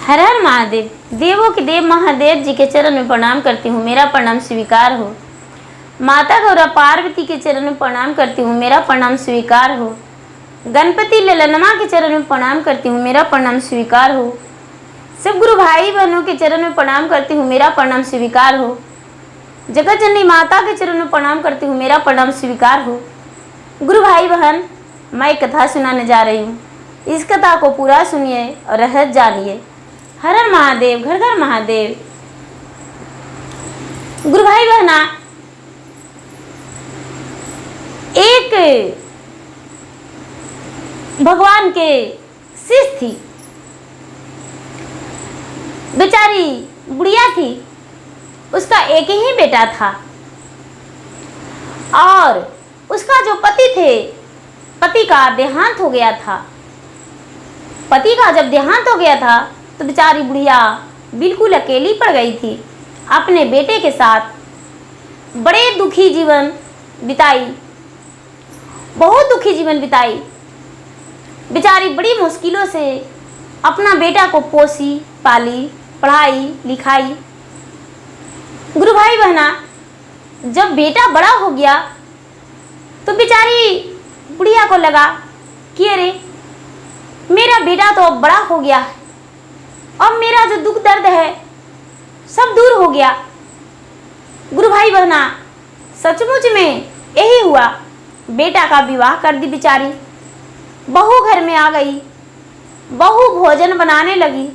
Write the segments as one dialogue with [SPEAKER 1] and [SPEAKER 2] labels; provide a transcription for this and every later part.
[SPEAKER 1] हर हर महादेव। देवों के देव महादेव जी के चरण में प्रणाम करती हूँ, मेरा प्रणाम स्वीकार हो। माता गौरा पार्वती के चरण में प्रणाम करती हूँ, मेरा प्रणाम स्वीकार हो। गणपति ललनमा के चरण में प्रणाम करती हूँ, मेरा प्रणाम स्वीकार हो। सब गुरु भाई बहनों के चरण में प्रणाम करती हूँ, मेरा प्रणाम स्वीकार हो। जगत जननी माता के चरण में प्रणाम करती हूँ, मेरा प्रणाम स्वीकार हो। गुरु भाई बहन, मैं एक कथा सुनाने जा रही हूँ। इस कथा को पूरा सुनिए और रहस्य जानिए। हर हर महादेव, घर घर महादेव। गुरु भाई बहना, एक भगवान के शिष्य थी, बेचारी बुढ़िया थी। उसका एक ही बेटा था और उसका जो पति थे, पति का देहांत हो गया था। पति का जब देहांत हो गया था तो बेचारी बुढ़िया बिल्कुल अकेली पड़ गई थी। अपने बेटे के साथ बड़े दुखी जीवन बिताई, बहुत दुखी जीवन बिताई। बेचारी बड़ी मुश्किलों से अपना बेटा को पोसी पाली, पढ़ाई लिखाई। गुरु भाई बहना, जब बेटा बड़ा हो गया तो बेचारी बुढ़िया को लगा कि अरे मेरा बेटा तो अब बड़ा हो गया है, अब मेरा जो दुख दर्द है सब दूर हो गया। गुरु भाई बहना, सचमुच में यही हुआ। बेटा का विवाह कर दी बेचारी। बहू घर में आ गई, बहू भोजन बनाने लगी।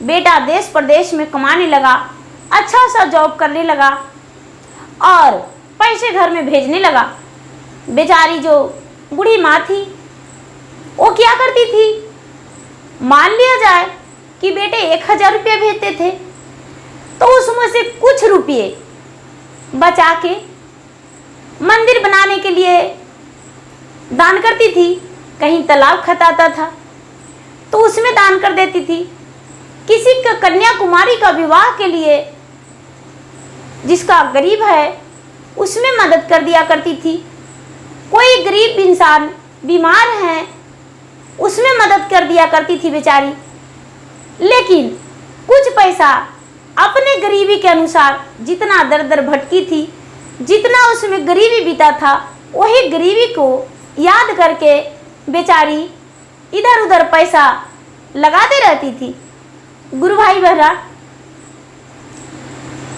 [SPEAKER 1] बेटा देश प्रदेश में कमाने लगा, अच्छा सा जॉब करने लगा और पैसे घर में भेजने लगा। बेचारी जो बूढ़ी माँ थी वो क्या करती थी, मान लिया जाए कि बेटे 1000 रुपये भेजते थे तो उसमें से कुछ रुपये बचा के मंदिर बनाने के लिए दान करती थी। कहीं तालाब खताता था तो उसमें दान कर देती थी। किसी का कन्याकुमारी का विवाह के लिए, जिसका गरीब है, उसमें मदद कर दिया करती थी। कोई गरीब इंसान बीमार है, उसमें मदद कर दिया करती थी बेचारी। लेकिन कुछ पैसा अपने गरीबी के अनुसार जितना दर दर भटकी थी, जितना उसमें गरीबी बीता था, वही गरीबी को याद करके बेचारी इधर उधर पैसा लगाते रहती थी। गुरु भाई बहना,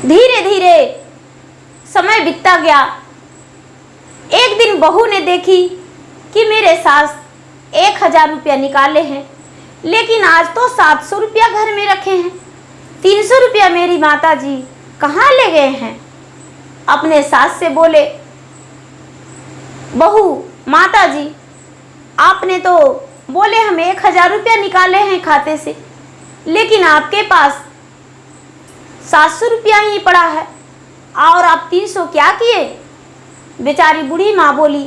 [SPEAKER 1] धीरे धीरे समय बीतता गया। एक दिन बहू ने देखी कि मेरे सास 1000 रुपया निकाले हैं, लेकिन आज तो 700 रुपया घर में रखे हैं। 300 रुपया मेरी माता जी कहाँ ले गए हैं। अपने सास से बोले, बहू माता जी, आपने तो बोले हम 1000 रुपया निकाले हैं खाते से, लेकिन आपके पास 700 रुपया ही पड़ा है और आप 300 क्या किए। बेचारी बूढ़ी माँ बोली,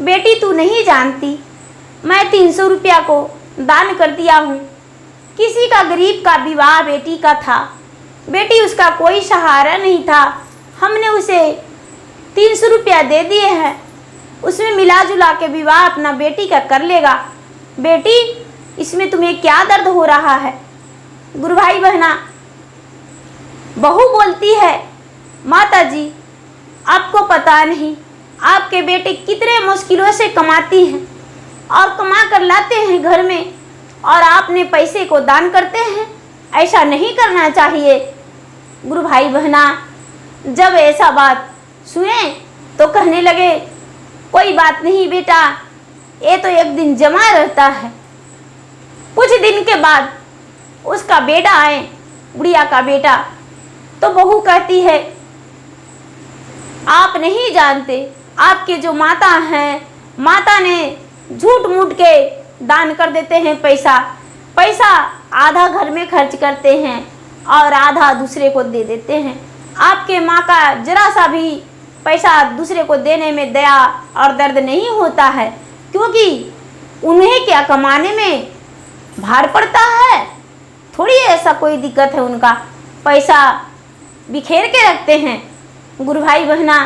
[SPEAKER 1] बेटी तू नहीं जानती, मैं 300 रुपया को दान कर दिया हूँ। किसी का गरीब का विवाह बेटी का था, बेटी उसका कोई सहारा नहीं था, हमने उसे 300 रुपया दे दिए हैं। उसमें मिला जुला के विवाह अपना बेटी का कर लेगा। बेटी, इसमें तुम्हें क्या दर्द हो रहा है। गुरु भाई बहना, बहू बोलती है, माता जी आपको पता नहीं आपके बेटे कितने मुश्किलों से कमाती हैं और कमा कर लाते हैं घर में, और आपने पैसे को दान करते हैं। ऐसा नहीं करना चाहिए। गुरु भाई बहना, जब ऐसा बात सुने तो कहने लगे, कोई बात नहीं बेटा, ये तो एक दिन जमा रहता है। कुछ दिन के बाद उसका बेटा आए, बुढ़िया का बेटा, तो बहू कहती है, आप नहीं जानते, आपके जो माता हैं, माता ने झूठ मूठ के दान कर देते हैं। पैसा आधा घर में खर्च करते हैं और आधा दूसरे को दे देते हैं। आपके माँ का जरा सा भी पैसा दूसरे को देने में दया और दर्द नहीं होता है, क्योंकि उन्हें क्या कमाने में भार पड़ता है। थोड़ी ऐसा कोई दिक्कत है, उनका पैसा बिखेर के रखते हैं। गुरु भाई बहना,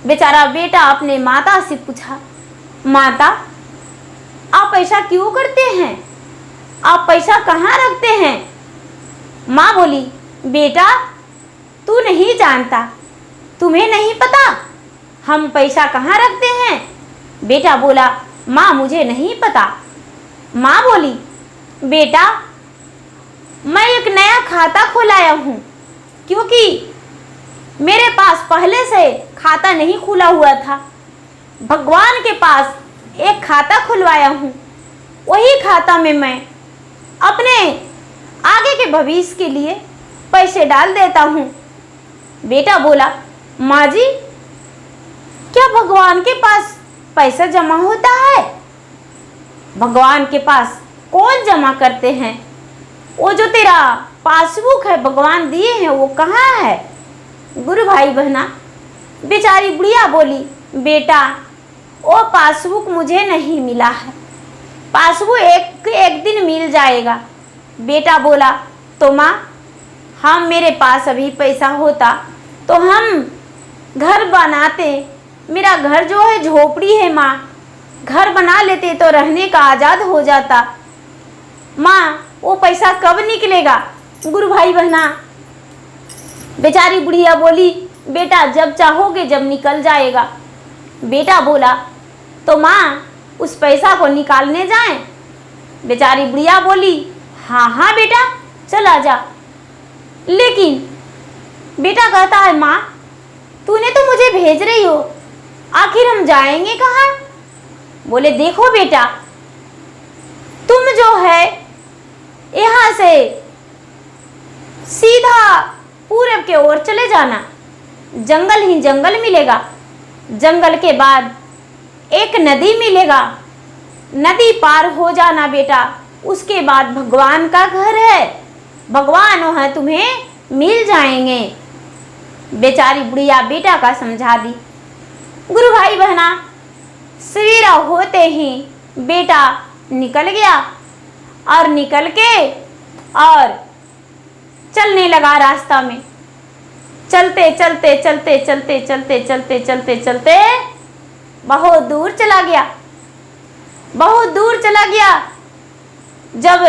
[SPEAKER 1] बेचारा बेटा अपने माता से पूछा, माता आप ऐसा क्यों करते हैं, आप पैसा कहाँ रखते हैं। माँ बोली, बेटा तू नहीं जानता, तुम्हें नहीं पता हम पैसा कहाँ रखते हैं। बेटा बोला, माँ मुझे नहीं पता। माँ बोली, बेटा मैं एक नया खाता खुलाया हूँ, क्योंकि मेरे पास पहले से खाता नहीं खुला हुआ था। भगवान के पास एक खाता खुलवाया हूँ, वही खाता में मैं अपने आगे के भविष्य के लिए पैसे डाल देता हूँ। बेटा बोला, माँ जी क्या भगवान के पास पैसा जमा होता है? भगवान के पास कौन जमा करते हैं? वो जो तेरा पासबुक है भगवान दिए हैं वो कहाँ है? गुरु भाई बहना, बेचारी बुढ़िया बोली, बेटा वो पासबुक मुझे नहीं मिला है, पासबुक एक दिन मिल जाएगा। बेटा बोला, तो माँ हम मेरे पास अभी पैसा होता तो हम घर बनाते, मेरा घर जो है झोपड़ी है माँ, घर बना लेते तो रहने का आज़ाद हो जाता। माँ वो पैसा कब निकलेगा? गुरु भाई बहना, बेचारी बुढ़िया बोली, बेटा जब चाहोगे जब निकल जाएगा। बेटा बोला, तो माँ उस पैसा को निकालने जाएं? बेचारी बुढ़िया बोली, हाँ हाँ बेटा चला जा। लेकिन बेटा कहता है, माँ तूने तो मुझे भेज रही हो, आखिर हम जाएंगे कहाँ? बोले, देखो बेटा तुम जो है यहाँ से सीधा पूरब के ओर चले जाना, जंगल ही जंगल मिलेगा, जंगल के बाद एक नदी मिलेगा, नदी पार हो जाना बेटा, उसके बाद भगवान का घर है, भगवान वहाँ तुम्हें मिल जाएंगे। बेचारी बुढ़िया बेटा का समझा दी। गुरु भाई बहना, सवेरा होते ही बेटा निकल गया और निकल के और चलने लगा रास्ता में। चलते चलते चलते चलते चलते चलते चलते चलते बहुत दूर चला गया, बहुत दूर चला गया। जब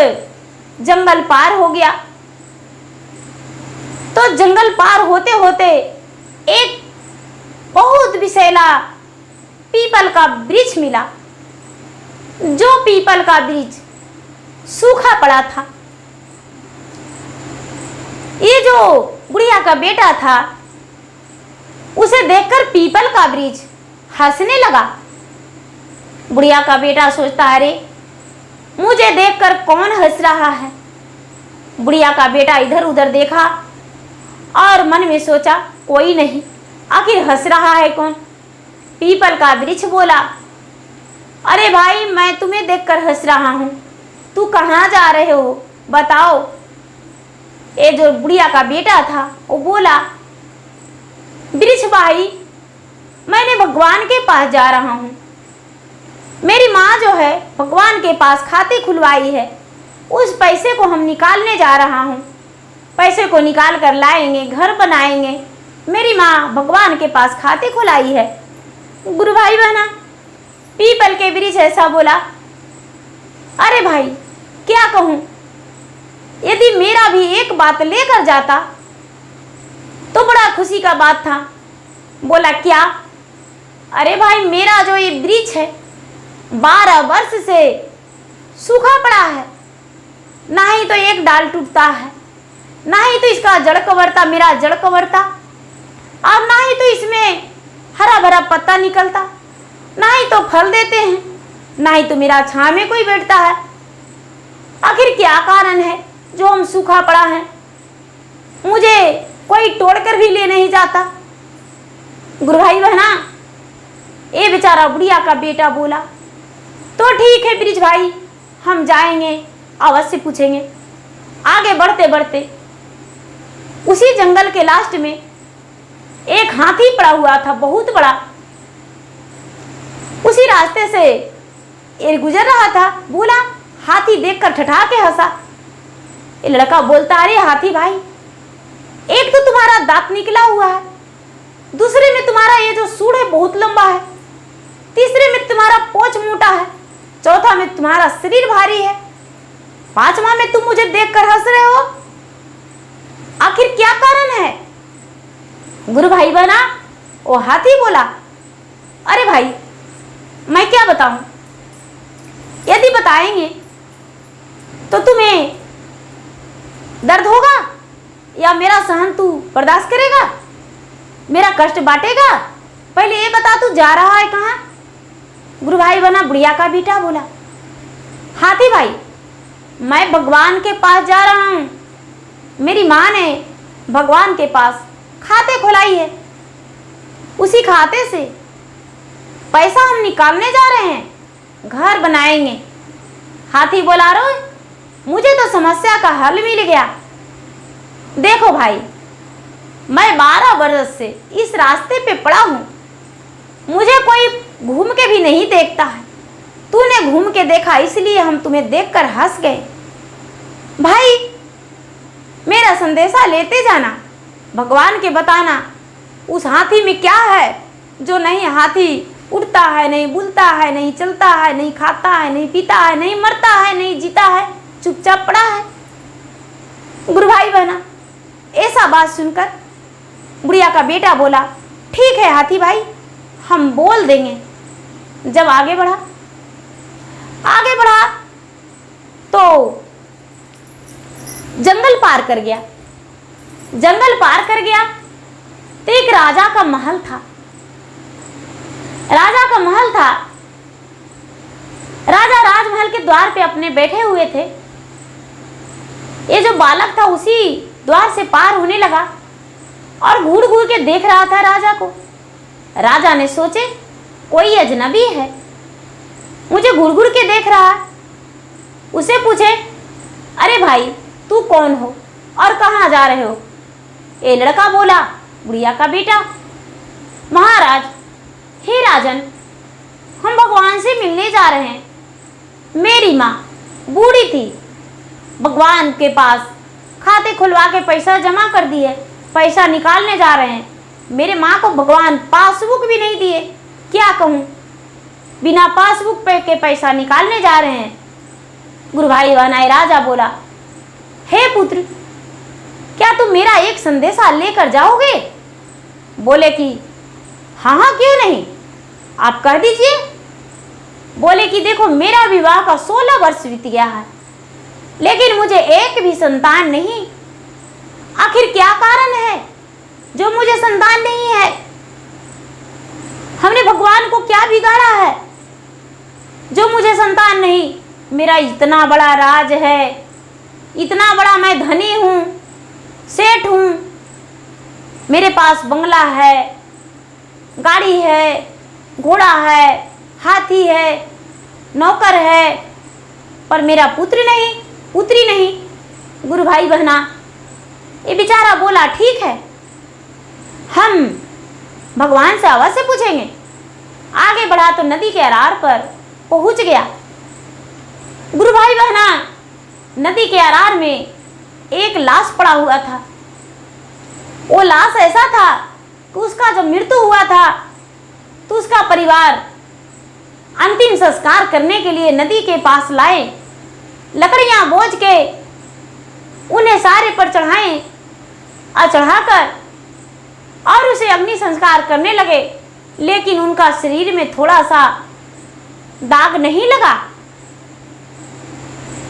[SPEAKER 1] जंगल पार हो गया तो जंगल पार होते होते एक बहुत विषैला पीपल का वृक्ष मिला, जो पीपल का वृक्ष सूखा पड़ा था। ये जो बुढ़िया का बेटा था उसे देखकर पीपल का वृक्ष हंसने लगा। बुढ़िया का बेटा सोचता, अरे मुझे देखकर कौन हंस रहा है। बुढ़िया का बेटा इधर उधर देखा और मन में सोचा, कोई नहीं, आखिर हंस रहा है कौन। पीपल का वृक्ष बोला, अरे भाई मैं तुम्हें देखकर हंस रहा हूँ, तू कहाँ जा रहे हो बताओ। ये जो बुढ़िया का बेटा था वो बोला, वृक्ष भाई मैंने भगवान के पास जा रहा हूँ, मेरी माँ जो है भगवान के पास खाते खुलवाई है, उस पैसे को हम निकालने जा रहा हूँ, पैसे को निकाल कर लाएंगे, घर बनाएंगे, मेरी माँ भगवान के पास खाते खुलाई है। गुरु भाई बहना, पीपल के वृक्ष ऐसा बोला, अरे भाई क्या कहूँ, यदि मेरा भी एक बात लेकर जाता तो बड़ा खुशी का बात था। बोला, क्या? अरे भाई मेरा जो ये वृक्ष है 12 वर्ष से सूखा पड़ा है, ना ही तो एक डाल टूटता है, ना ही तो इसका जड़ कवरता, मेरा जड़ कवरता, और ना ही तो इसमें हरा भरा पत्ता निकलता, ना ही तो फल देते हैं, ना ही तो मेरा छांव में कोई बैठता है। आखिर क्या कारण है जो हम सूखा पड़ा है, मुझे कोई तोड़कर भी ले नहीं जाता। गुरु भाई बहना, ये बेचारा बुढ़िया का बेटा बोला, तो ठीक है ब्रिज भाई, हम जाएंगे, अवश्य पूछेंगे। आगे बढ़ते बढ़ते उसी जंगल के लास्ट में एक हाथी पड़ा हुआ था, बहुत बड़ा। उसी रास्ते से ये गुजर रहा था, बोला, हाथी देखकर ठठा के हंसा। ये लड़का बोलता, अरे हाथी भाई, एक तो तुम्हारा दांत निकला हुआ है, दूसरे में तुम्हारा ये जो सूंड है बहुत लंबा है, तीसरे में तुम्हारा पोंछ मोटा है, चौथा में तुम्हारा शरीर भारी है, पांचवा में तुम मुझे देखकर हंस रहे हो। गुरु भाई बना वो हाथी बोला, अरे भाई मैं क्या बताऊं, यदि बताएंगे तो तुम्हें दर्द होगा या मेरा सहन तू बर्दाश्त करेगा, मेरा कष्ट बांटेगा, पहले ये बता तू जा रहा है कहाँ। गुरु भाई बना बुढ़िया का बेटा बोला, हाथी भाई मैं भगवान के पास जा रहा हूँ, मेरी माँ ने भगवान के पास खाते खुलाई है, उसी खाते से पैसा हम निकालने जा रहे हैं, घर बनाएंगे। हाथी बोला रो मुझे तो समस्या का हल मिल गया। देखो भाई मैं 12 वर्ष से इस रास्ते पे पड़ा हूँ, मुझे कोई घूम के भी नहीं देखता है, तूने घूम के देखा इसलिए हम तुम्हें देखकर हंस गए। भाई मेरा संदेशा लेते जाना, भगवान के बताना उस हाथी में क्या है जो नहीं हाथी उड़ता है, नहीं बुलता है, नहीं चलता है, नहीं खाता है, नहीं पीता है, नहीं मरता है, नहीं जीता है, चुपचाप पड़ा है। गुरु भाई बहना ऐसा बात सुनकर बुढ़िया का बेटा बोला, ठीक है हाथी भाई हम बोल देंगे। जब आगे बढ़ा तो जंगल पार कर गया। जंगल पार कर गया तो एक राजा का महल था। राजा का महल था। राजा राजमहल के द्वार पे अपने बैठे हुए थे। ये जो बालक था उसी द्वार से पार होने लगा और घूर घूर के देख रहा था राजा को। राजा ने सोचे कोई अजनबी है, मुझे घूर घूर के देख रहा है। उसे पूछे, अरे भाई तू कौन हो और कहाँ जा रहे हो? ये लड़का बोला, बुढ़िया का बेटा, महाराज हे राजन हम भगवान से मिलने जा रहे हैं। मेरी माँ बूढ़ी थी, भगवान के पास खाते खुलवा के पैसा जमा कर दिए, पैसा निकालने जा रहे हैं। मेरे माँ को भगवान पासबुक भी नहीं दिए, क्या कहूँ, बिना पासबुक पे के पैसा निकालने जा रहे हैं। गुरु भाई बनाए राजा बोला, हे पुत्र क्या तुम मेरा एक संदेशा लेकर जाओगे? बोले कि हाँ हाँ क्यों नहीं, आप कह दीजिए। बोले कि देखो मेरा विवाह का 16 वर्ष बीत गया है, लेकिन मुझे एक भी संतान नहीं। आखिर क्या कारण है जो मुझे संतान नहीं है? हमने भगवान को क्या बिगाड़ा है जो मुझे संतान नहीं? मेरा इतना बड़ा राज है, इतना बड़ा मैं धनी हूँ, सेठ हूँ, मेरे पास बंगला है, गाड़ी है, घोड़ा है, हाथी है, नौकर है, पर मेरा पुत्र नहीं, पुत्री नहीं। गुरु भाई बहना ये बेचारा बोला, ठीक है हम भगवान से अवश्य पूछेंगे। आगे बढ़ा तो नदी के अरार पर पहुंच गया। गुरु भाई बहना नदी के अरार में एक लाश पड़ा हुआ था। वो लाश ऐसा था कि उसका जब मृत्यु हुआ था तो उसका परिवार अंतिम संस्कार करने के लिए नदी के पास लाए, लकड़ियां बोझ के उन्हें सारे पर चढ़ाएं और चढ़ाकर और उसे अग्नि संस्कार करने लगे, लेकिन उनका शरीर में थोड़ा सा दाग नहीं लगा।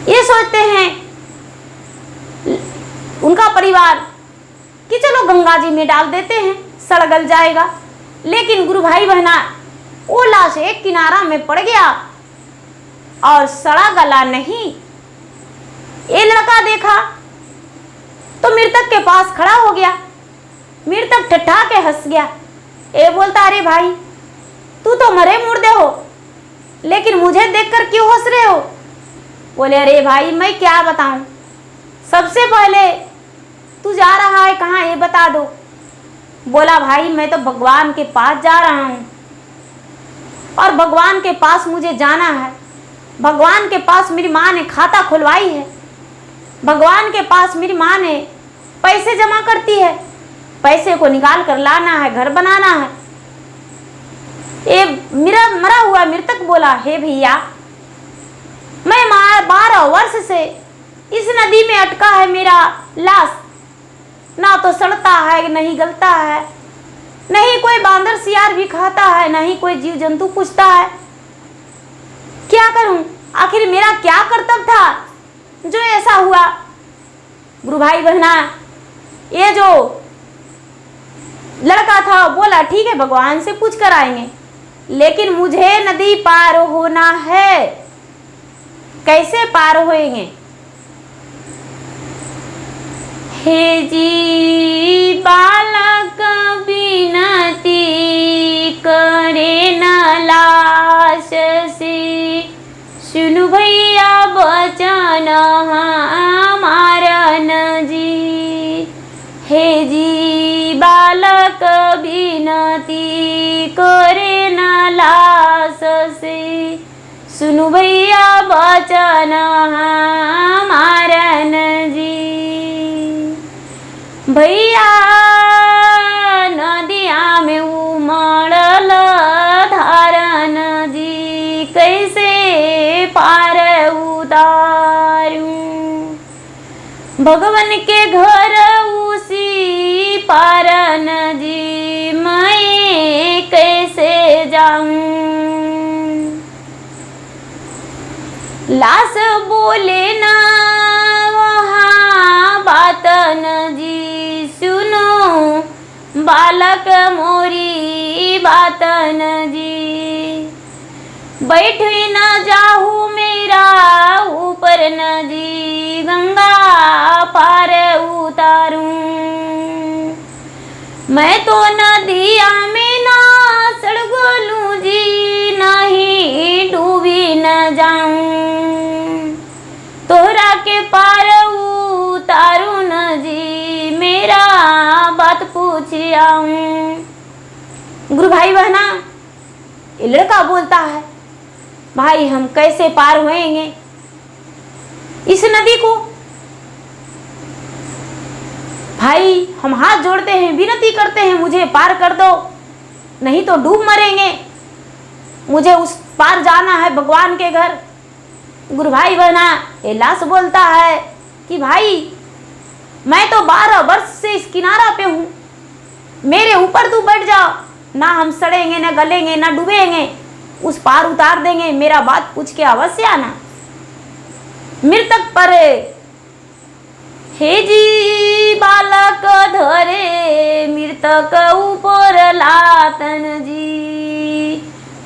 [SPEAKER 1] ये सोचते हैं उनका परिवार कि चलो गंगा जी में डाल देते हैं, सड़ गल जाएगा। लेकिन गुरु भाई बहना वो लाश एक किनारा में पड़ गया और सड़ा गला नहीं। ये लड़का देखा तो मृतक के पास खड़ा हो गया। मृतक ठट्ठा के हंस गया। ये बोलता, अरे भाई तू तो मरे मुर्दे हो, लेकिन मुझे देखकर क्यों हंस रहे हो? बोले, अरे भाई मैं क्या बताऊं, सबसे पहले तू जा रहा है कहाँ ये बता दो। बोला, भाई मैं तो भगवान के पास जा रहा हूँ और भगवान के पास मुझे जाना है। भगवान के पास मेरी माँ ने खाता खुलवाई है, भगवान के पास मेरी माँ ने पैसे जमा करती है, पैसे को निकाल कर लाना है, घर बनाना है। ये मेरा मरा हुआ मृतक बोला, हे भैया मैं 12 वर्ष से इस नदी में अटका है मेरा लाश, ना तो सड़ता है नहीं गलता है, नहीं कोई बांदर सियार भी खाता है, नहीं कोई जीव जंतु पूछता है। क्या करूं? आखिर मेरा क्या कर्तव्य था जो ऐसा हुआ? गुरु भाई बहना, ये जो लड़का था बोला ठीक है भगवान से पूछ कर आएंगे, लेकिन मुझे नदी पार होना है। कैसे पार होएंगे? हे जी बालक बिनती करे न लाश से, सुनु भैया बचन हमारा न जी। हे जी बालक बिनती करे न लाश से, सुनु भैया बचन हमारा न जी। भैया नदिया में उमड़ल धारन जी, कैसे पार उतारूं? भगवान के घर उसी पारन जी, मैं कैसे जाऊं? लाश बोले ना वहाँ बात न जी, सुनो बालक मोरी बात न जी। बैठ न जाहू मेरा ऊपर न जी, गंगा पार उतारूं। मैं तो नदिया में ना सड़गोलू जी, नहीं डूबी न जाऊं। तोहरा के पार उतारू न जी, मेरा बात पूछ आऊं। गुरु भाई बहना, ये लड़का बोलता है भाई हम कैसे पार होएंगे इस नदी को? भाई हम हाथ जोड़ते हैं, विनती करते हैं, मुझे पार कर दो, नहीं तो डूब मरेंगे। मुझे उस पार जाना है भगवान के घर। गुरु भाई बहना, ये लाश बोलता है कि भाई मैं तो 12 वर्ष से इस किनारा पे हूं, मेरे ऊपर तू बैठ जाओ, ना हम सड़ेंगे ना गलेंगे ना डूबेंगे, उस पार उतार देंगे, मेरा बात पूछ के अवश्य आना। मृतक पर हे जी बालक धरे, मृतक ऊपर लातन जी,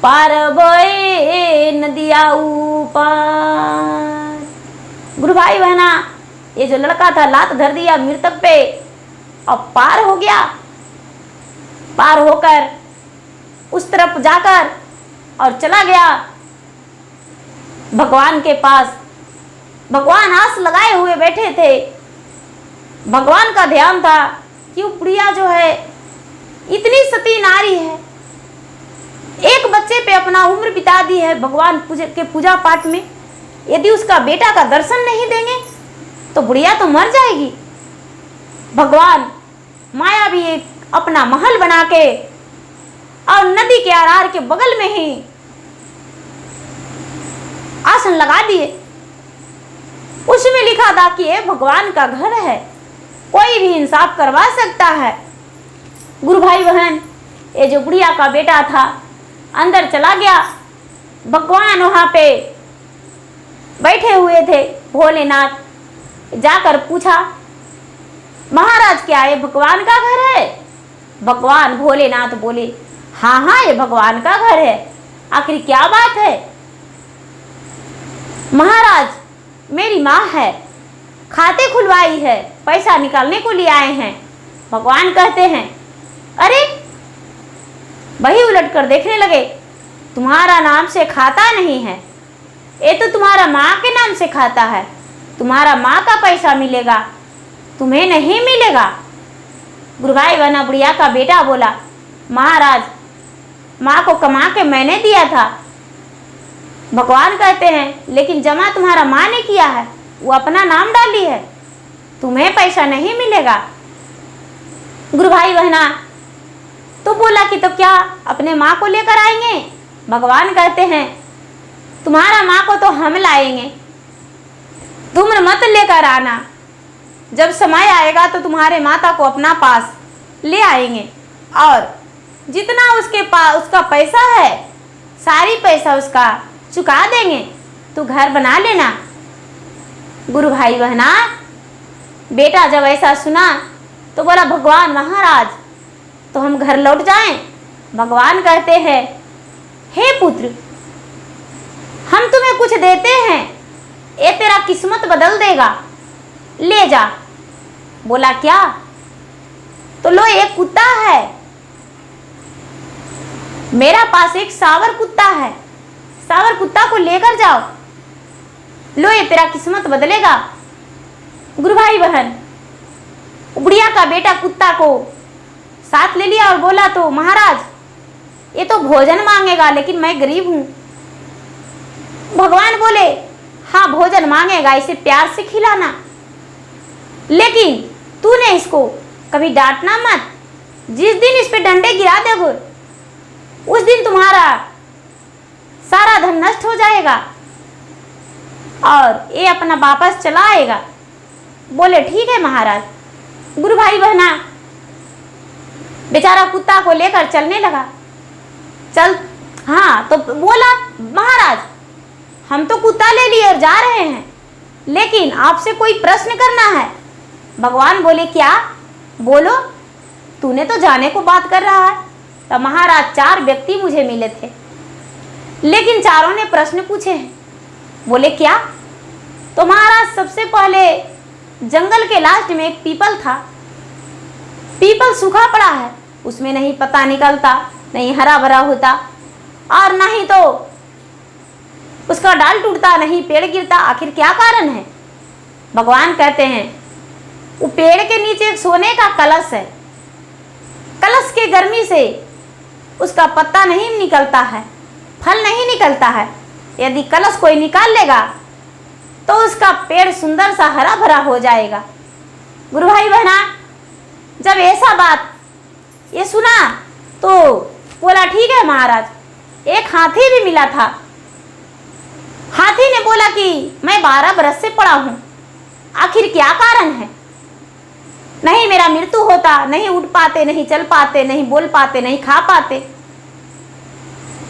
[SPEAKER 1] पार बहे नदिया ऊपर। गुरु भाई बहना, ये जो लड़का था लात धर दिया मृतक पे, अब पार हो गया। पार होकर उस तरफ जाकर और चला गया भगवान के पास। भगवान आस लगाए हुए बैठे थे। भगवान का ध्यान था कि वो प्रिया जो है इतनी सती नारी है, एक बच्चे पे अपना उम्र बिता दी है भगवान के पूजा पाठ में। यदि उसका बेटा का दर्शन नहीं देंगे तो बुढ़िया तो मर जाएगी। भगवान माया भी एक अपना महल बना के और नदी के आरार के बगल में ही आसन लगा दिए। उसमें लिखा था कि ये भगवान का घर है, कोई भी इंसाफ करवा सकता है। गुरु भाई बहन, ये जो बुढ़िया का बेटा था अंदर चला गया। भगवान वहां पे बैठे हुए थे। भोलेनाथ जाकर पूछा, महाराज क्या ये भगवान का घर है? भगवान भोलेनाथ बोले, हाँ हाँ ये भगवान का घर है, आखिर क्या बात है? महाराज मेरी माँ है, खाते खुलवाई है, पैसा निकालने को लिए आए हैं। भगवान कहते हैं, अरे वही उलट कर देखने लगे, तुम्हारा नाम से खाता नहीं है, ये तो तुम्हारा माँ के नाम से खाता है, तुम्हारा माँ का पैसा मिलेगा, तुम्हें नहीं मिलेगा। गुरु भाई बहना, बुढ़िया का बेटा बोला, महाराज माँ को कमा के मैंने दिया था। भगवान कहते हैं, लेकिन जमा तुम्हारा माँ ने किया है, वो अपना नाम डाली है, तुम्हें पैसा नहीं मिलेगा। गुरु भाई बहना तो बोला कि तो क्या अपने माँ को लेकर आएंगे? भगवान कहते हैं, तुम्हारा माँ को तो हम लाएंगे, तुम मत लेकर आना, जब समय आएगा तो तुम्हारे माता को अपना पास ले आएंगे और जितना उसके पास उसका पैसा है सारी पैसा उसका चुका देंगे, तू घर बना लेना। गुरु भाई बहना, बेटा जब ऐसा सुना तो बोला भगवान महाराज तो हम घर लौट जाएं। भगवान कहते हैं हे पुत्र, हम तुम्हें कुछ देते हैं, ये तेरा किस्मत बदल देगा, ले जा। बोला क्या? तो लो एक कुत्ता है, मेरा पास एक सावर कुत्ता है, सावर कुत्ता को लेकर जाओ, लो ये तेरा किस्मत बदलेगा। गुरु भाई बहन, बुढ़िया का बेटा कुत्ता को साथ ले लिया और बोला तो महाराज ये तो भोजन मांगेगा, लेकिन मैं गरीब हूं। भगवान बोले हाँ भोजन मांगेगा, इसे प्यार से खिलाना, लेकिन तूने इसको कभी डांटना मत। जिस दिन इस पे डंडे गिरा दोगे उस दिन तुम्हारा सारा धन नष्ट हो जाएगा और ये अपना वापस चला आएगा। बोले ठीक है महाराज। गुरु भाई बहना, बेचारा कुत्ता को लेकर चलने लगा। चल हाँ तो बोला महाराज हम तो कुत्ता ले लिए और जा रहे हैं, लेकिन आपसे कोई प्रश्न करना है। भगवान बोले क्या? बोलो। तूने तो जाने को बात कर रहा है। तो महाराज 4 व्यक्ति मुझे मिले थे, लेकिन चारों ने प्रश्न पूछे हैं। बोले क्या? तो महाराज सबसे पहले जंगल के लास्ट में एक पीपल था, पीपल सूखा पड़ा है, उसमें नहीं पत्ता निकलता, नहीं हरा भरा होता, और नहीं तो उसका डाल टूटता, नहीं पेड़ गिरता। आखिर क्या कारण है? भगवान कहते हैं वो पेड़ के नीचे एक सोने का कलश है, कलश के गर्मी से उसका पत्ता नहीं निकलता है, फल नहीं निकलता है। यदि कलश कोई निकाल लेगा तो उसका पेड़ सुंदर सा हरा भरा हो जाएगा। गुरु भाई बहना, जब ऐसा बात ये सुना तो बोला ठीक है महाराज। एक हाथी भी मिला था। हाथी ने बोला कि मैं 12 बरस से पड़ा हूं, आखिर क्या कारण है? नहीं मेरा मृत्यु होता, नहीं उठ पाते, नहीं चल पाते, नहीं बोल पाते, नहीं खा पाते।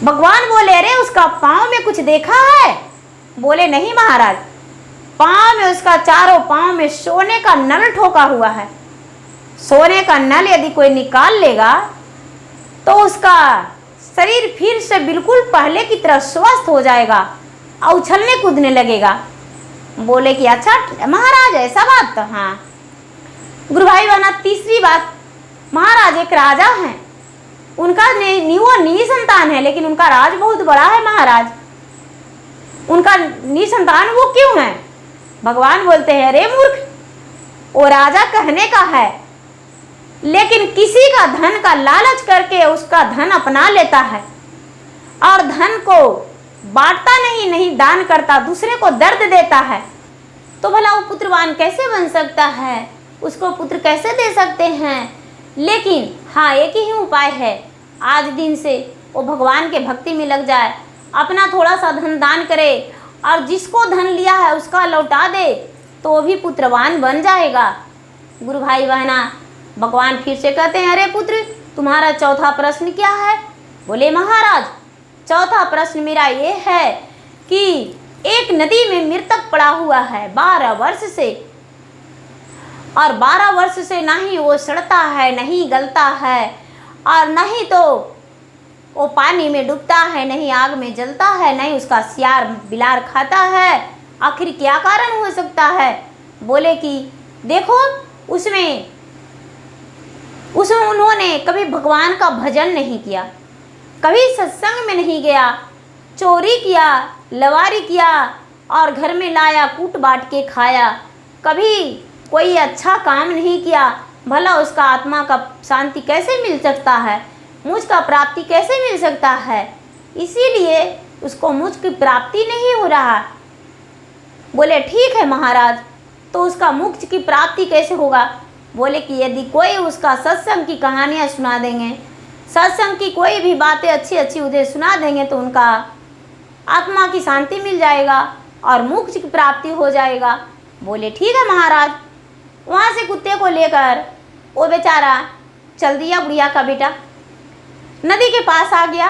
[SPEAKER 1] भगवान बोले अरे उसका पांव में कुछ देखा है? बोले नहीं महाराज, पांव में उसका चारों पांव में सोने का नल ठोका हुआ है। सोने का नल यदि कोई निकाल लेगा तो उसका शरीर फिर से बिल्कुल पहले की तरह स्वस्थ हो जाएगा और उछलने कूदने लगेगा। बोले कि अच्छा महाराज ऐसा बात? तो हाँ। गुरु भाई बहना, तीसरी बात, महाराज एक राजा हैं, उनका वो निसंतान है, लेकिन उनका राज बहुत बड़ा है महाराज। उनका निसंतान वो क्यों है? भगवान बोलते हैं अरे मूर्ख, वो राजा कहने का है, लेकिन किसी का धन का लालच करके उसका धन अपना लेता है और धन को बांटता नहीं, नहीं दान करता, दूसरे को दर्द देता है। तो भला वो पुत्रवान कैसे बन सकता है? उसको पुत्र कैसे दे सकते हैं? लेकिन हाँ एक ही उपाय है, आज दिन से वो भगवान के भक्ति में लग जाए, अपना थोड़ा सा धन दान करे और जिसको धन लिया है उसका लौटा दे तो वो भी पुत्रवान बन जाएगा। गुरु भाई बहना, भगवान फिर से कहते हैं अरे पुत्र तुम्हारा चौथा प्रश्न क्या है? बोले महाराज चौथा प्रश्न मेरा ये है कि एक नदी में मृतक पड़ा हुआ है 12 वर्ष से, और 12 वर्ष से ना ही वो सड़ता है, नहीं गलता है, और नहीं तो वो पानी में डूबता है, नहीं आग में जलता है, नहीं उसका सियार बिलार खाता है। आखिर क्या कारण हो सकता है? बोले कि देखो उसमें उन्होंने कभी भगवान का भजन नहीं किया, कभी सत्संग में नहीं गया, चोरी किया, लवारी किया और घर में लाया कूट बांट के खाया, कभी कोई अच्छा काम नहीं किया। भला उसका आत्मा का शांति कैसे मिल सकता है? मुझ का प्राप्ति कैसे मिल सकता है? इसीलिए उसको मुझ की प्राप्ति नहीं हो रहा। बोले ठीक है महाराज, तो उसका मोक्ष की प्राप्ति कैसे होगा? बोले कि यदि कोई उसका सत्संग की कहानियाँ सुना देंगे, सत्संग की कोई भी बातें अच्छी अच्छी उन्हें सुना देंगे तो उनका आत्मा की शांति मिल जाएगा और मोक्ष की प्राप्ति हो जाएगा। बोले ठीक है महाराज। वहाँ से कुत्ते को लेकर वो बेचारा चल दिया बुढ़िया का बेटा। नदी के पास आ गया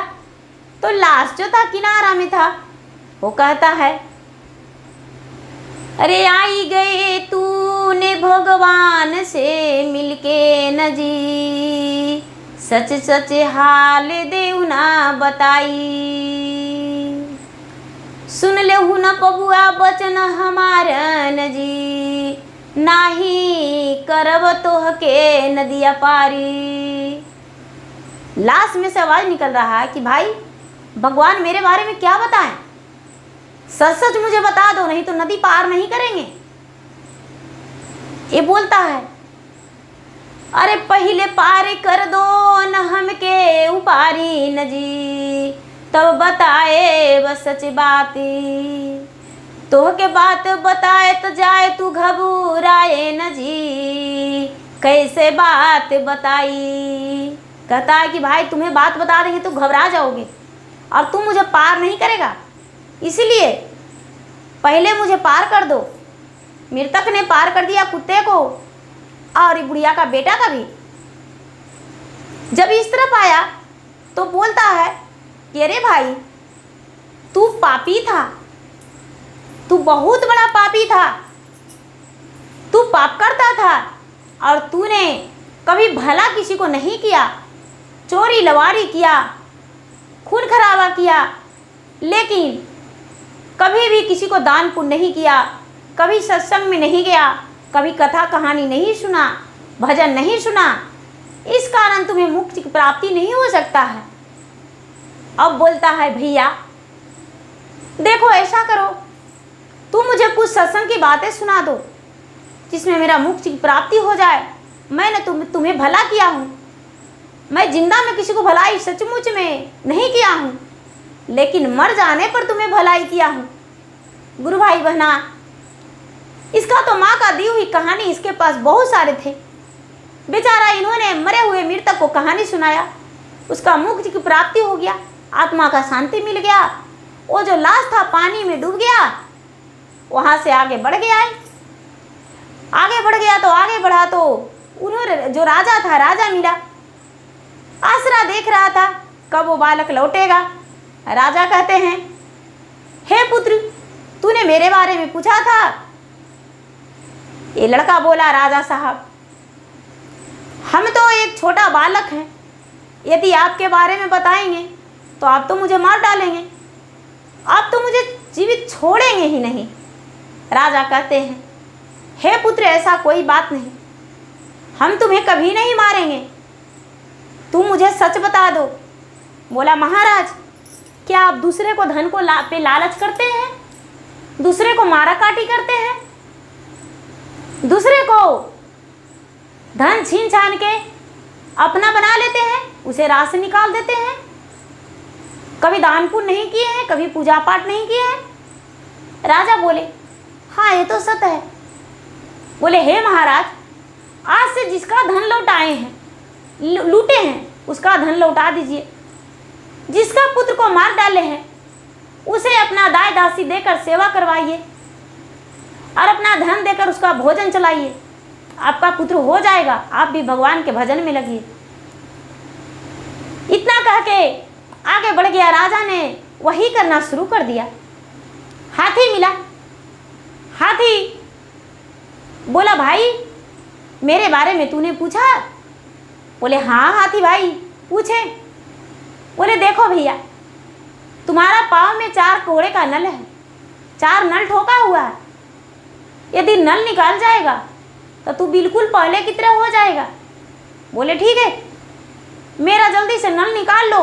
[SPEAKER 1] तो लाश जो था किनारा में था। वो कहता है, अरे आई गए तूने भगवान से मिलके न जी, सच सच हाल देऊ ना बताई, सुन ले हूँ न पबुआ बचन हमारन जी, नाही करब तोह के नदिया पारी। लाश में से आवाज निकल रहा है कि भाई भगवान मेरे बारे में क्या बताएं, सच सच मुझे बता दो, नहीं तो नदी पार नहीं करेंगे। ये बोलता है, अरे पहले पार कर दो न हमके उपारी न जी, तब बताए बस सच बाती, तोह के बात बताए तो जाए तू घबराए न जी, कैसे बात बताई। कहता है कि भाई तुम्हें बात बता देंगे तो घबरा जाओगे और तुम मुझे पार नहीं करेगा, इसलिए पहले मुझे पार कर दो। मृतक ने पार कर दिया कुत्ते को और बुढ़िया का बेटा का भी। जब इस तरफ आया तो बोलता है कि अरे भाई तू पापी था, तू बहुत बड़ा पापी था, तू पाप करता था और तूने कभी भला किसी को नहीं किया, चोरी लवारी किया, खून खराबा किया, लेकिन कभी भी किसी को दान पुण्य नहीं किया, कभी सत्संग में नहीं गया, कभी कथा कहानी नहीं सुना, भजन नहीं सुना, इस कारण तुम्हें मुक्ति की प्राप्ति नहीं हो सकता है। अब बोलता है भैया देखो ऐसा करो, तुम मुझे कुछ सत्संग की बातें सुना दो जिसमें मेरा मुक्ति की प्राप्ति हो जाए। मैंने तुम्हें भला किया हूँ, मैं जिंदा में किसी को भलाई सचमुच में नहीं किया हूँ, लेकिन मर जाने पर तुम्हें भलाई किया हूँ। गुरु भाई बहना, इसका तो माँ का दी हुई कहानी इसके पास बहुत सारे थे। बेचारा इन्होंने मरे हुए मृतक को कहानी सुनाया, उसका मुक्ति की प्राप्ति हो गया, आत्मा का शांति मिल गया। वो जो लाश था पानी में डूब गया, वहाँ से आगे बढ़ गया है। आगे बढ़ गया तो आगे बढ़ा तो उन्होंने जो राजा था, राजा मिला, आसरा देख रहा था कब वो बालक लौटेगा। राजा कहते हैं, हे पुत्र तूने मेरे बारे में पूछा था। ये लड़का बोला, राजा साहब हम तो एक छोटा बालक हैं, यदि आपके बारे में बताएंगे तो आप तो मुझे मार डालेंगे, आप तो मुझे जीवित छोड़ेंगे ही नहीं। राजा कहते हैं, हे पुत्र ऐसा कोई बात नहीं, हम तुम्हें कभी नहीं मारेंगे, तुम मुझे सच बता दो। बोला, महाराज क्या आप दूसरे को धन को पे लालच करते हैं, दूसरे को मारा काटी करते हैं, दूसरे को धन छीन छान के अपना बना लेते हैं, उसे राह से निकाल देते हैं, कभी दान पुण्य नहीं किए हैं, कभी पूजा पाठ नहीं किए हैं। राजा बोले, हाँ ये तो सत्य है। बोले, हे महाराज आज से जिसका धन लौटाए हैं, लूटे हैं, उसका धन लौटा दीजिए। जिसका पुत्र को मार डाले हैं उसे अपना दाय दासी देकर सेवा करवाइए और अपना धन देकर उसका भोजन चलाइए, आपका पुत्र हो जाएगा, आप भी भगवान के भजन में लगिए। इतना कह के आगे बढ़ गया। राजा ने वही करना शुरू कर दिया। हाथी मिला, हाथी बोला, भाई मेरे बारे में तूने पूछा? बोले, हाँ हाथी भाई पूछे। बोले, देखो भैया तुम्हारा पाँव में 4 कोड़े का नल है, 4 नल ठोका हुआ है, यदि नल निकाल जाएगा तो तू बिल्कुल पहले की तरह हो जाएगा। बोले, ठीक है मेरा जल्दी से नल निकाल लो,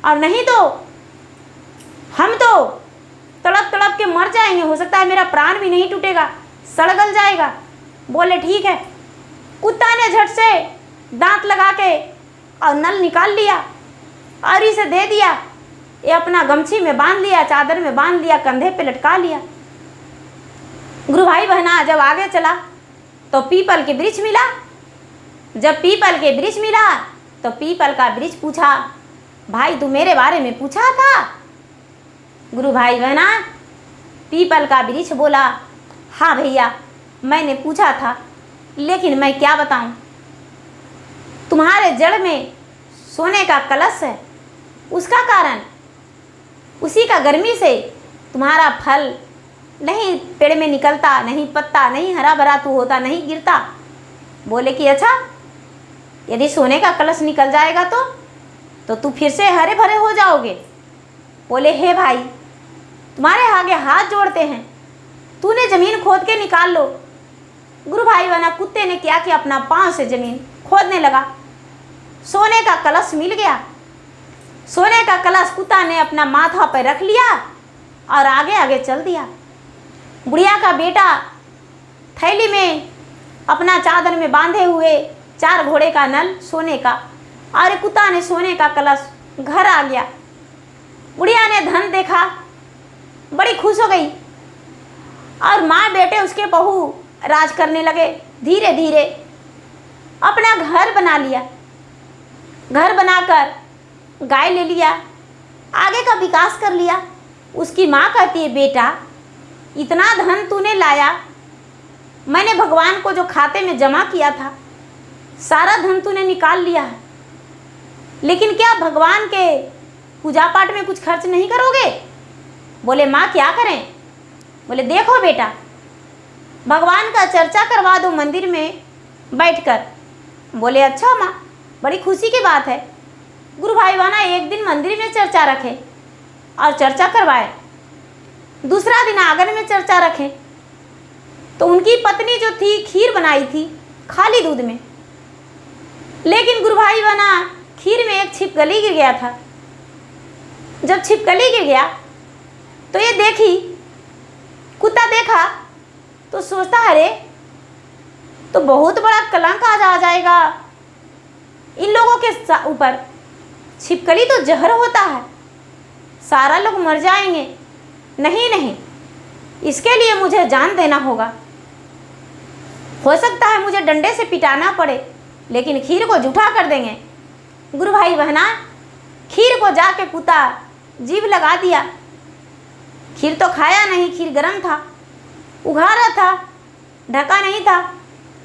[SPEAKER 1] और नहीं तो हम तो तड़प तड़प के मर जाएंगे, हो सकता है मेरा प्राण भी नहीं टूटेगा, सड़गल जाएगा। बोले, ठीक है। कुत्ता ने झट से दांत लगा के और नल निकाल लिया और इसे दे दिया। ये अपना गमछी में बांध लिया, चादर में बांध लिया, कंधे पे लटका लिया। गुरु भाई बहना जब आगे चला तो पीपल के वृक्ष मिला। जब पीपल के वृक्ष मिला तो पीपल का वृक्ष पूछा, भाई तू मेरे बारे में पूछा था? गुरु भाई बहना पीपल का वृक्ष बोला, हाँ भैया मैंने पूछा था, लेकिन मैं क्या बताऊं, तुम्हारे जड़ में सोने का कलश है, उसका कारण उसी का गर्मी से तुम्हारा फल नहीं पेड़ में निकलता, नहीं पत्ता, नहीं हरा भरा तू होता, नहीं गिरता। बोले कि अच्छा, यदि सोने का कलश निकल जाएगा तो तू फिर से हरे भरे हो जाओगे। बोले हे भाई, तुम्हारे आगे हाथ जोड़ते हैं, तूने ज़मीन खोद के निकाल लो। गुरु भाई बहना, कुत्ते ने क्या किया, अपना पाँव से ज़मीन खोदने लगा, सोने का कलश मिल गया। सोने का कलश कुत्ता ने अपना माथा पर रख लिया और आगे आगे चल दिया। बुढ़िया का बेटा थैली में अपना चादर में बांधे हुए 4 घोड़े का नल सोने का, और कुत्ता ने सोने का कलश घर आ गया। बुढ़िया ने धन देखा, बड़ी खुश हो गई, और माँ बेटे उसके बहू राज करने लगे। धीरे धीरे अपना घर बना लिया, घर बनाकर गाय ले लिया, आगे का विकास कर लिया। उसकी माँ कहती है, बेटा इतना धन तूने लाया, मैंने भगवान को जो खाते में जमा किया था सारा धन तूने निकाल लिया है, लेकिन क्या भगवान के पूजा पाठ में कुछ खर्च नहीं करोगे? बोले माँ क्या करें? बोले देखो बेटा, भगवान का चर्चा करवा दो मंदिर में बैठकर। बोले अच्छा माँ, बड़ी खुशी की बात है। गुरु भाई बहना एक दिन मंदिर में चर्चा रखे और चर्चा करवाए, दूसरा दिन आंगन में चर्चा रखे। तो उनकी पत्नी जो थी खीर बनाई थी खाली दूध में, लेकिन गुरु भाई बहना खीर में एक छिपकली गिर गया था। जब छिपकली गिर गया तो ये देखी, कुत्ता देखा तो सोचता अरे तो बहुत बड़ा कलंक आज आ जाएगा इन लोगों के ऊपर। छिपकली तो जहर होता है, सारा लोग मर जाएंगे। नहीं नहीं, इसके लिए मुझे जान देना होगा। हो सकता है मुझे डंडे से पिटाना पड़े, लेकिन खीर को जूठा कर देंगे। गुरु भाई बहना, खीर को जाके कुत्ता जीभ लगा दिया। खीर तो खाया नहीं, खीर गर्म था, उघाड़ा था, ढका नहीं था,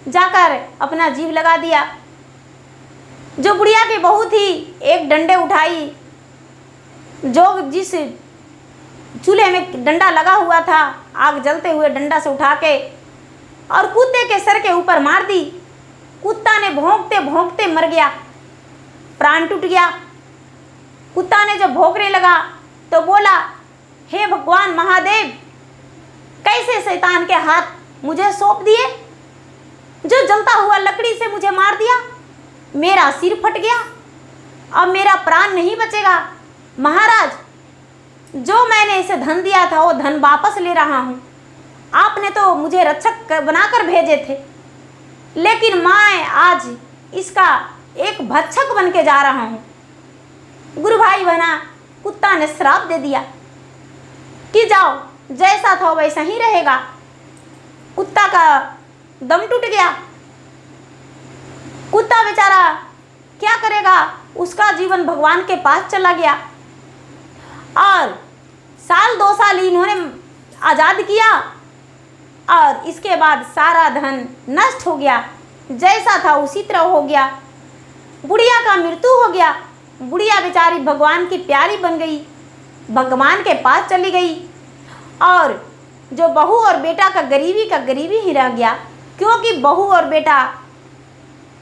[SPEAKER 1] जाकर अपना जीभ लगा दिया। जो बुढ़िया की बहू थी एक डंडे उठाई, जो जिस चूल्हे में डंडा लगा हुआ था आग जलते हुए डंडा से उठा के और कुत्ते के सर के ऊपर मार दी। कुत्ता ने भौंकते भौंकते मर गया, प्राण टूट गया। कुत्ता ने जब भौंकने लगा तो बोला, हे भगवान महादेव, कैसे शैतान के हाथ मुझे सौंप दिए, जो जलता हुआ लकड़ी से मुझे मार दिया। मेरा सिर फट गया, अब मेरा प्राण नहीं बचेगा। महाराज, जो मैंने इसे धन दिया था वो धन वापस ले रहा हूँ। आपने तो मुझे रक्षक बनाकर भेजे थे, लेकिन मैं आज इसका एक भक्षक बन के जा रहा हूँ। गुरु भाई बहना, कुत्ता ने श्राप दे दिया कि जाओ, जैसा था वैसा ही रहेगा। कुत्ता का दम टूट गया। कुत्ता बेचारा क्या करेगा, उसका जीवन भगवान के पास चला गया। और साल 2 साल इन्होंने आज़ाद किया, और इसके बाद सारा धन नष्ट हो गया, जैसा था उसी तरह हो गया। बुढ़िया का मृत्यु हो गया। बुढ़िया बेचारी भगवान की प्यारी बन गई, भगवान के पास चली गई, और जो बहू और बेटा का गरीबी ही रह गया, क्योंकि बहू और बेटा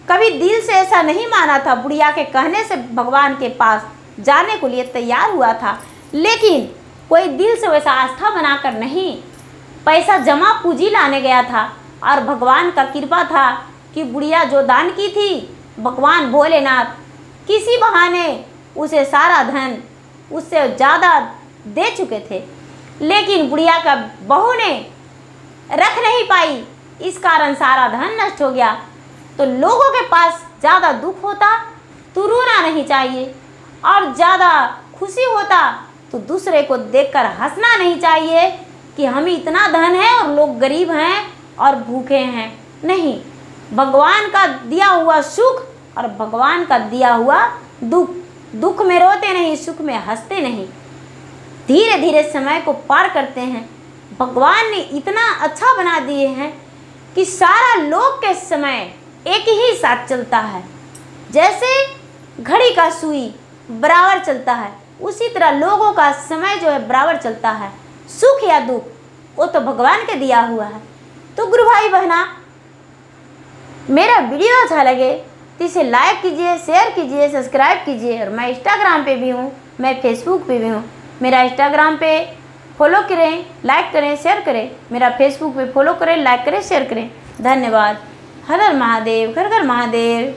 [SPEAKER 1] कभी दिल से ऐसा नहीं माना था। बुढ़िया के कहने से भगवान के पास जाने को लिए तैयार हुआ था, लेकिन कोई दिल से वैसा आस्था बनाकर नहीं, पैसा जमा पूंजी लाने गया था। और भगवान का कृपा था कि बुढ़िया जो दान की थी, भगवान भोलेनाथ किसी बहाने उसे सारा धन उससे ज़्यादा दे चुके थे, लेकिन बुढ़िया का बहू ने रख नहीं पाई, इस कारण सारा धन नष्ट हो गया। तो लोगों के पास ज़्यादा दुख होता तो रोना नहीं चाहिए, और ज़्यादा खुशी होता तो दूसरे को देखकर हंसना नहीं चाहिए कि हमें इतना धन है और लोग गरीब हैं और भूखे हैं। नहीं, भगवान का दिया हुआ सुख और भगवान का दिया हुआ दुख, दुख में रोते नहीं, सुख में हंसते नहीं, धीरे धीरे समय को पार करते हैं। भगवान ने इतना अच्छा बना दिए हैं कि सारा लोक के समय एक ही साथ चलता है। जैसे घड़ी का सुई बराबर चलता है, उसी तरह लोगों का समय जो है बराबर चलता है। सुख या दुख वो तो भगवान के दिया हुआ है। तो गुरु भाई बहना, मेरा वीडियो अच्छा लगे तो इसे लाइक कीजिए, शेयर कीजिए, सब्सक्राइब कीजिए। और मैं इंस्टाग्राम पे भी हूँ, मैं फेसबुक पे भी हूँ। मेरा इंस्टाग्राम पे फॉलो करें, लाइक करें, शेयर करें। मेरा फेसबुक पे फॉलो करें, लाइक करें, शेयर करें। धन्यवाद। हर हर महादेव, घर घर महादेव।